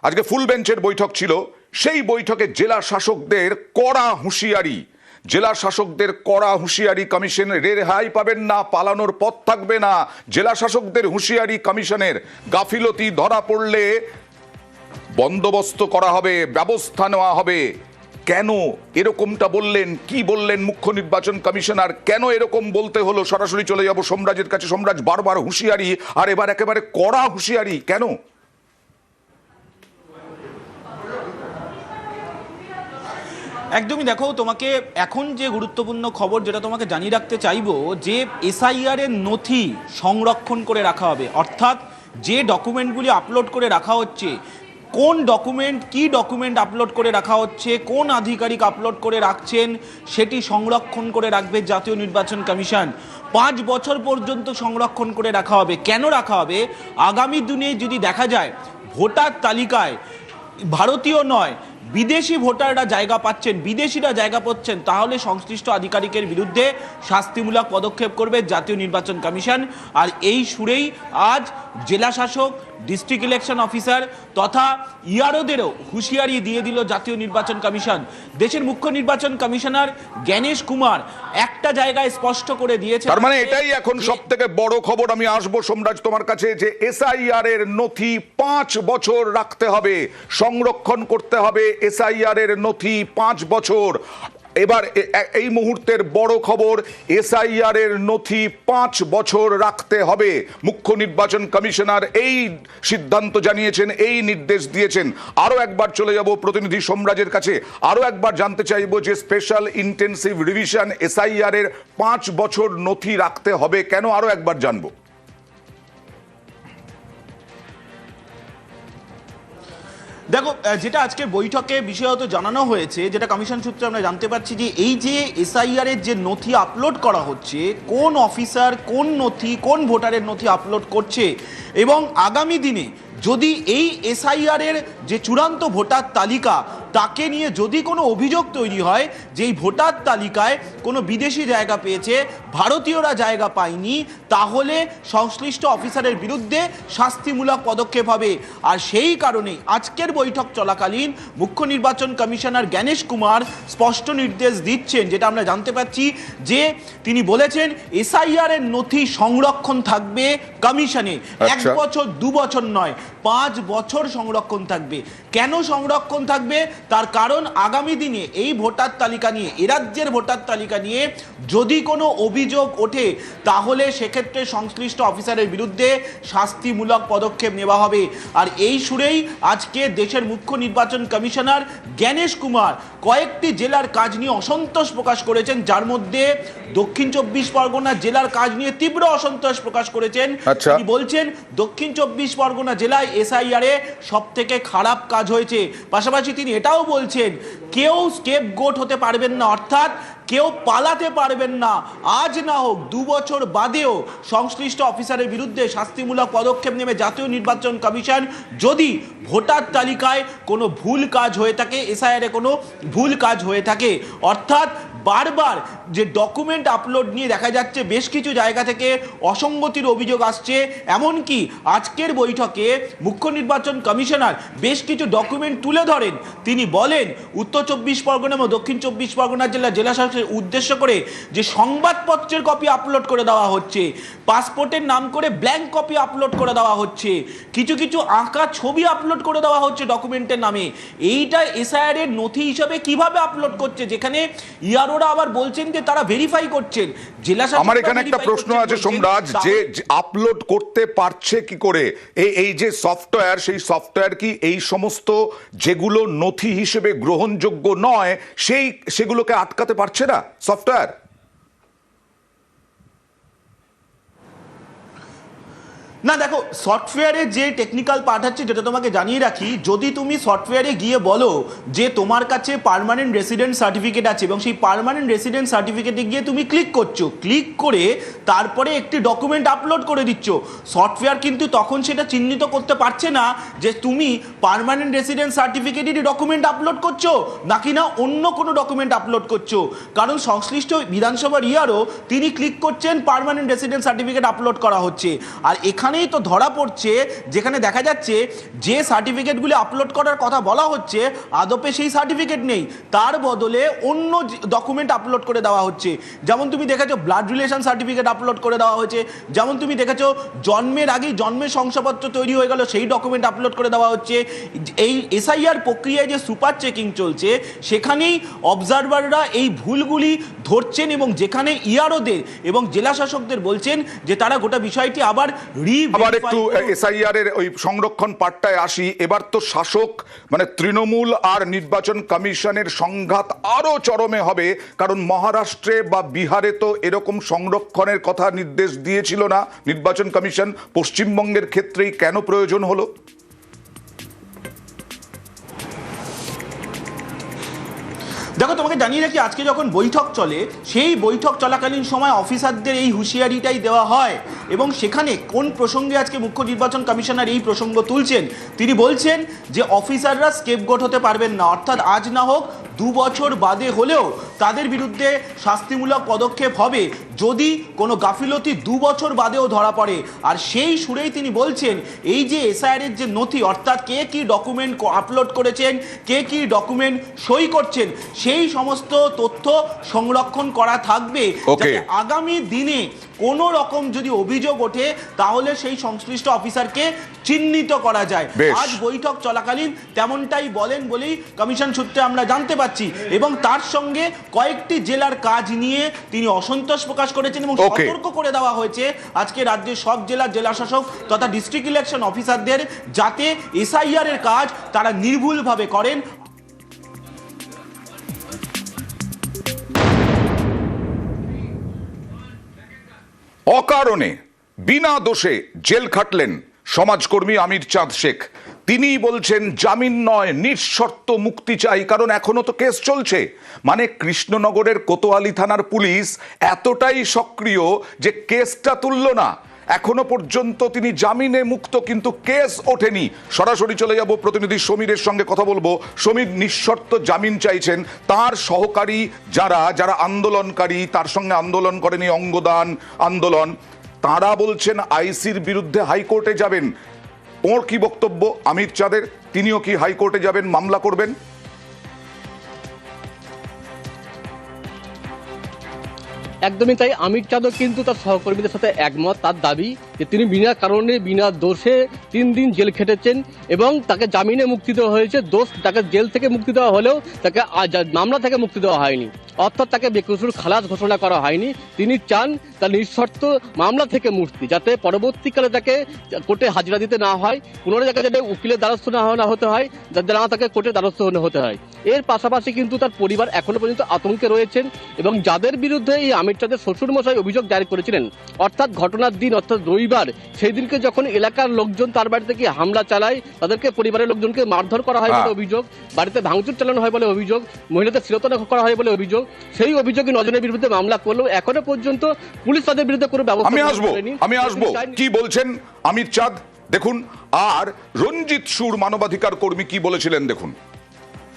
আজকে ফুল বেঞ্চের বৈঠক ছিল, সেই বৈঠকে জেলা শাসকদের কড়া হুঁশিয়ারি, জেলা শাসকদের কড়া হুঁশিয়ারি, কমিশন রেহাই পাবেন না, পালানোর পথ থাকবে না। জেলা শাসকদের হুঁশিয়ারি, কমিশনের গাফিলতি ধরা পড়লে বন্দোবস্ত করা হবে, ব্যবস্থা নেওয়া হবে। কেন এরকমটা বললেন, কি বললেন মুখ্য নির্বাচন কমিশনার, কেন এরকম বলতে হলো? সরাসরি চলে যাব সোমরাজের কাছে। সোমরাজ, বারবার হুঁশিয়ারি আর এবার একেবারে কড়া হুঁশিয়ারি, কেন? একদমই, দেখো, তোমাকে এখন যে গুরুত্বপূর্ণ খবর যেটা তোমাকে জানিয়ে রাখতে চাইবো, যে এসআইআর এর নথি সংরক্ষণ করে রাখা হবে। অর্থাৎ যে ডকুমেন্টগুলি আপলোড করে রাখা হচ্ছে, কোন ডকুমেন্ট, কি ডকুমেন্ট আপলোড করে রাখা হচ্ছে, কোন আধিকারিক আপলোড করে রাখছেন, সেটি সংরক্ষণ করে রাখবে জাতীয় নির্বাচন কমিশন। 5 বছর পর্যন্ত সংরক্ষণ করে রাখা হবে। কেন রাখা হবে? আগামী দিনে যদি দেখা যায় ভোটার তালিকায় ভারতীয় নয় বিদেশি ভোটাররা জায়গা পাচ্ছেন, বিদেশিরা জায়গা পাচ্ছেন, তাহলে সংশ্লিষ্ট আধিকারিকের বিরুদ্ধে শাস্তিমূলক পদক্ষেপ করবে জাতীয় নির্বাচন কমিশন। আর এই সুরেই আজ জেলা শাসক, ডিস্ট্রিক্ট ইলেকশন অফিসার তথা ইআরওদেরও হুঁশিয়ারি দিয়ে দিল জাতীয় নির্বাচন কমিশন। দেশের মুখ্য নির্বাচন কমিশনার জ্ঞানেশ কুমার একটা জায়গায় স্পষ্ট করে দিয়েছে, তার মানে এটাই এখন সব থেকে বড় খবর। আমি আসবো সোমরাজ তোমার কাছে, যে এসআইআর এর নথি 5 বছর রাখতে হবে, সংরক্ষণ করতে হবে এসআইআর এর নথি 5 বছর। এবার এই মুহূর্তের বড় খবর, এসআইআর এর নথি 5 বছর রাখতে হবে। মুখ্য নির্বাচন কমিশনার এই সিদ্ধান্ত জানিয়েছেন, এই নির্দেশ দিয়েছেন। আরো একবার চলে যাব প্রতিনিধি সোমরাজের কাছে, আরো একবার জানতে চাইবো যে স্পেশাল ইন্টেনসিভ রিভিশন এসআইআর এর 5 বছর নথি রাখতে হবে কেন, আরো একবার জানবো। দেখো, যেটা আজকে বৈঠকে বিষয়ত জানানো হয়েছে, যেটা কমিশন সূত্রে আমরা জানতে পারছি, যে এই যে এসআইআর এর যে নথি আপলোড করা হচ্ছে, কোন অফিসার কোন নথি, কোন ভোটারের নথি আপলোড করছে, এবং আগামী দিনে যদি এই এসআইআর এর যে চূড়ান্ত ভোটার তালিকা, তাকে নিয়ে যদি কোনো অভিযোগ তৈরি হয় যে এই ভোটার তালিকায় কোনো বিদেশি জায়গা পেয়েছে, ভারতীয়রা জায়গা পায়নি, তাহলে সংশ্লিষ্ট অফিসারের বিরুদ্ধে শাস্তিমূলক পদক্ষেপ হবে। আর সেই কারণেই আজকের বৈঠক চলাকালীন মুখ্য নির্বাচন কমিশনার জ্ঞানেশ কুমার স্পষ্ট নির্দেশ দিচ্ছেন, যেটা আমরা জানতে পাচ্ছি, যে তিনি বলেছেন এসআইআর এর নথি সংরক্ষণ থাকবে কমিশনে। 1 বছর 2 বছর নয়, 5 বছর সংরক্ষণ থাকবে। কেন সংরক্ষণ থাকবে? তার কারণ আগামী দিনে এই ভোটার তালিকা নিয়ে, এ রাজ্যের ভোটার তালিকা নিয়ে যদি কোনো অভিযোগ ওঠে, তাহলে সেক্ষেত্রে সংশ্লিষ্ট অফিসারের বিরুদ্ধে শাস্তিমূলক পদক্ষেপ নেওয়া হবে। আর এই সুরেই আজকে দেশের মুখ্য নির্বাচন কমিশনার জ্ঞানেশ কুমার কয়েকটি জেলার কাজ নিয়ে অসন্তোষ প্রকাশ করেছেন, যার মধ্যে দক্ষিণ 24 পরগনা জেলার কাজ নিয়ে তীব্র অসন্তোষ প্রকাশ করেছেন। তিনি বলছেন দক্ষিণ 24 পরগনা জেলায় এসআইআর এ সব থেকে খারাপ কাজ হয়েছে। পাশাপাশি তিনি এটাও বলছেন কেউ স্কেপগোট হতে পারবেন না, অর্থাৎ কেউ পালাতে পারবেন না। আজ না হোক 2 বছর বাদেও সংশ্লিষ্ট অফিসারের বিরুদ্ধে শাস্তিমূলক পদক্ষেপ নেবে জাতীয় নির্বাচন কমিশন যদি ভোটার তালিকায় কোনো ভুল কাজ হয়ে থাকে, এসআইআর এ কোনো ভুল কাজ হয়ে থাকে। অর্থাৎ বারবার যে ডকুমেন্ট আপলোড নিয়ে দেখা যাচ্ছে বেশ কিছু জায়গা থেকে অসঙ্গতির অভিযোগ আসছে। এমনকি আজকের বৈঠকে মুখ্য নির্বাচন কমিশনার বেশ কিছু ডকুমেন্ট তুলে ধরেন। তিনি বলেন উত্তর 24 পরগনা এবং দক্ষিণ 24 পরগনা জেলা শাসকের উদ্দেশ্য করে যে সংবাদপত্রের কপি আপলোড করে দেওয়া হচ্ছে, পাসপোর্টের নাম করে ব্ল্যাঙ্ক কপি আপলোড করে দেওয়া হচ্ছে, কিছু কিছু আঁকা ছবি আপলোড করে দেওয়া হচ্ছে ডকুমেন্টের নামে। এইটা এসআইআর এর নথি হিসাবে কিভাবে আপলোড করছে, যেখানে ইআরওরা আবার বলছেন যে তারা ভেরিফাই করছেন। জেলা শাসক, আমার এখানে একটা প্রশ্ন আছে সোমরাজ, যে আপলোড করতে পারছে কি করে? এই যে সফটওয়্যার, সেই সফটওয়্যার কি এই সমস্ত যেগুলো নথি হিসেবে গ্রহণযোগ্য নয় সেগুলোকে আটকাতে পারছে না সফটওয়্যার? না, দেখো, সফটওয়্যারের যে টেকনিক্যাল পার্ট আছে, যেটা তোমাকে জানিয়ে রাখি, যদি তুমি সফটওয়্যারে গিয়ে বলো যে তোমার কাছে পার্মানেন্ট রেসিডেন্ট সার্টিফিকেট আছে এবং সেই পার্মানেন্ট রেসিডেন্ট সার্টিফিকেটে গিয়ে তুমি ক্লিক করছো, ক্লিক করে তারপরে একটি ডকুমেন্ট আপলোড করে দিচ্ছ, সফটওয়্যার কিন্তু তখন সেটা চিহ্নিত করতে পারছে না যে তুমি পার্মানেন্ট রেসিডেন্ট সার্টিফিকেটেরই ডকুমেন্ট আপলোড করছো নাকি না অন্য কোনো ডকুমেন্ট আপলোড করছো। কারণ সংশ্লিষ্ট বিধানসভার ইআরও তিনি ক্লিক করছেন পার্মানেন্ট রেসিডেন্ট সার্টিফিকেট আপলোড করা হচ্ছে। আর এখান সেখানেই তো ধরা পড়ছে, যেখানে দেখা যাচ্ছে যে সার্টিফিকেটগুলি আপলোড করার কথা বলা হচ্ছে আদপে সেই সার্টিফিকেট নেই, তার বদলে অন্য ডকুমেন্ট আপলোড করে দেওয়া হচ্ছে। যেমন তুমি দেখেছো ব্লাড রিলেশন সার্টিফিকেট আপলোড করে দেওয়া হয়েছে, যেমন তুমি দেখেছো জন্মের আগেই জন্মের শংসাপত্র তৈরি হয়ে গেল সেই ডকুমেন্ট আপলোড করে দেওয়া হচ্ছে। এই এসআইআর প্রক্রিয়ায় যে সুপার চেকিং চলছে সেখানেই অবজারভাররা এই ভুলগুলি ধরছেন এবং যেখানে ইআরওদের এবং জেলা শাসকদের বলছেন যে তারা গোটা বিষয়টি আবার আবার একটু এসআইআর এর ওই সংরক্ষণ পার্টটায় আসি। এবার তো শাসক মানে তৃণমূল আর নির্বাচন কমিশনের সংঘাত আরো চরমে হবে, কারণ মহারাষ্ট্রে বা বিহারে তো এরকম সংরক্ষণের কথা নির্দেশ দিয়েছিল না নির্বাচন কমিশন, পশ্চিমবঙ্গের ক্ষেত্রেই কেন প্রয়োজন হলো? দেখো, তোমাকে জানিয়ে রাখি আজকে যখন বৈঠক চলে সেই বৈঠক চলাকালীন সময় অফিসারদের এই হুঁশিয়ারিটাই দেওয়া হয় এবং সেখানে কোন প্রসঙ্গে আজকে মুখ্য নির্বাচন কমিশনার এই প্রসঙ্গ তুলছেন, তিনি বলছেন যে অফিসাররা স্কেপগোট হতে পারবেন না, অর্থাৎ আজ না হোক 2 বছর বাদে হলেও তাদের বিরুদ্ধে শাস্তিমূলক পদক্ষেপ হবে যদি কোনো গাফিলতি 2 বছর বাদেও ধরা পড়ে। আর সেই সুরেই তিনি বলছেন এই যে এসআইআর এর যে নথি, অর্থাৎ কে কি ডকুমেন্ট আপলোড করেছেন, কে কি ডকুমেন্ট সই করছেন, সেই সমস্ত তথ্য সংরক্ষণ করা থাকবে যাতে আগামী দিনে কোনো রকম যদি অভিযোগ ওঠে তাহলে সেই সংশ্লিষ্ট অফিসারকে চিহ্নিত করা যায়। আজ বৈঠক চলাকালীন তেমনটাই বলেন বলেই কমিশন সূত্রে আমরা জানতে পাচ্ছি এবং তার সঙ্গে কয়েকটি জেলার কাজ নিয়ে তিনি অসন্তোষ প্রকাশ করেছেন এবং সতর্ক করে দেওয়া হয়েছে আজকে রাজ্যের সব জেলার জেলাশাসক তথা ডিস্ট্রিক্ট ইলেকশন অফিসারদের যাতে এসআইআর এর কাজ তারা নির্ভুলভাবে করেন। অকারণে বিনা দোষে জেল খাটলেন সমাজকর্মী আমির চাঁদ শেখ। তিনি বলছেন জামিন নয় নিঃশর্ত মুক্তি চাই, কারণ এখনো তো কেস চলছে। মানে কৃষ্ণনগরের কোতোয়ালি থানার পুলিশ এতটাই সক্রিয় যে কেসটা তুলল না, এখনো পর্যন্ত তিনি জামিনে মুক্ত, কিন্তু কেস ওঠেনি। সরাসরি চলে যাব প্রতিনিধি সমীরের সঙ্গে কথা বলবো। সমীর নিঃশর্ত জামিন চাইছেন, তার সহকারী যারা যারা আন্দোলনকারী, তার সঙ্গে আন্দোলন করেনি অঙ্গদান আন্দোলন, তারা বলছেন আইসির বিরুদ্ধে হাইকোর্টে যাবেন। ওর কি বক্তব্য আমির চাঁদের? তিনিও কি হাইকোর্টে যাবেন, মামলা করবেন? একদমই তাই। আমির চাঁদও কিন্তু তার সহকর্মীদের সাথে একমত। তার দাবি যে তিনি বিনা কারণে বিনা দোষে 3 দিন জেল খেটেছেন এবং তাকে জামিনে মুক্তি দেওয়া হয়েছে। তাকে জেল থেকে মুক্তি দেওয়া হলেও তাকে মামলা থেকে মুক্তি দেওয়া হয়নি, অর্থাৎ তাকে বেকসুর খালাস ঘোষণা করা হয়নি। তিনি চান তার নিঃশর্ত মামলা থেকে মুক্তি, যাতে পরবর্তীকালে তাকে কোর্টে হাজিরা দিতে না হয়, কোনো জায়গায় যাতে উকিলের দ্বারস্থ না হতে হয়, যাতে না তাকে কোর্টের দ্বারস্থ হতে হয়। এর পাশাপাশি কিন্তু তার পরিবার এখনো পর্যন্ত আতঙ্কে রয়েছেন এবং যাদের বিরুদ্ধে এই আমির চাঁদের শ্বশুরমশাই অভিযোগ জারি করেছিলেন, অর্থাৎ ঘটনার দিন অর্থাৎ রবিবার, সেই দিনকে যখন এলাকার লোকজন তার বাড়িতে গিয়ে হামলা চালায়, তাদেরকে পরিবারের লোকজনকে মারধর করা হয় বলে অভিযোগ, বাড়িতে ভাঙচুর চালানো হয় বলে অভিযোগ, মহিলাদের শ্লীলতাহানি করা হয় বলে অভিযোগ, সেই অভিযোগে 9 জনের বিরুদ্ধে মামলা করলেও এখনো পর্যন্ত পুলিশ তাদের বিরুদ্ধে কোনো ব্যবস্থা আমি আসবো কি বলছেন আমির চাঁদ দেখুন। আর রঞ্জিত সুর মানবাধিকার কর্মী কি বলেছিলেন দেখুন।